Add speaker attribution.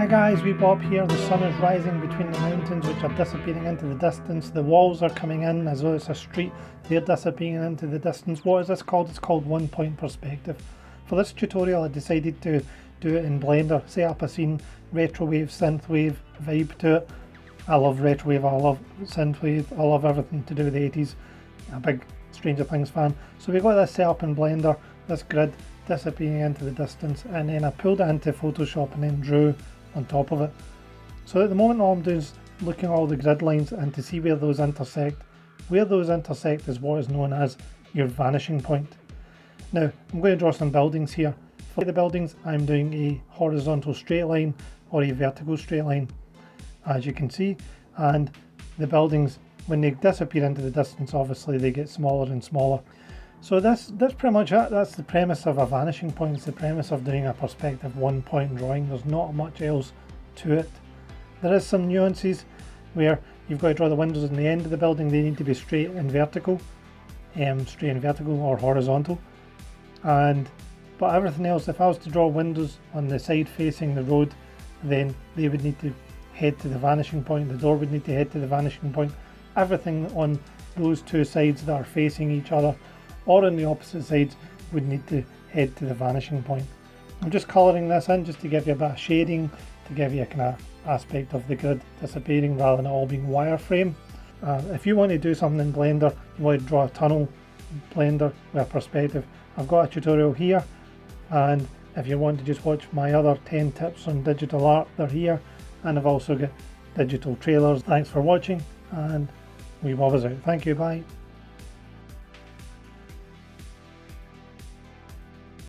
Speaker 1: Hi guys, we Bob here. The sun is rising between the mountains which are disappearing into the distance. The walls are coming in as though it's a street. They're disappearing into the distance. What is this called? It's called one point perspective. For this tutorial I decided to do it in Blender, set up a scene, retrowave, synthwave vibe to it. I love retrowave, I love synthwave, I love everything to do with the 80s. I'm a big Stranger Things fan. So we got this set up in Blender, this grid disappearing into the distance, and then I pulled it into Photoshop and then drew on top of it. So at the moment all I'm doing is looking at all the grid lines and to see where those intersect. Where those intersect is what is known as your vanishing point. Now I'm going to draw some buildings here. For the buildings I'm doing a horizontal straight line or a vertical straight line, as you can see, and the buildings, when they disappear into the distance, obviously they get smaller and smaller. So that's pretty much it. That's the premise of a vanishing point. It's the premise of doing a perspective one point drawing. There's not much else to it. There is some nuances where you've got to draw the windows in the end of the building. They need to be straight and vertical, or horizontal. But everything else, if I was to draw windows on the side facing the road, then they would need to head to the vanishing point. The door would need to head to the vanishing point. Everything on those two sides that are facing each other or on the opposite sides would need to head to the vanishing point. I'm just colouring this in just to give you a bit of shading, to give you a kind of aspect of the grid disappearing rather than it all being wireframe. If you want to do something in Blender, you want to draw a tunnel in Blender with a perspective, I've got a tutorial here, and if you want to just watch my other 10 tips on digital art, they're here, and I've also got digital trailers. Thanks for watching, and we Bob is out. Thank you, bye.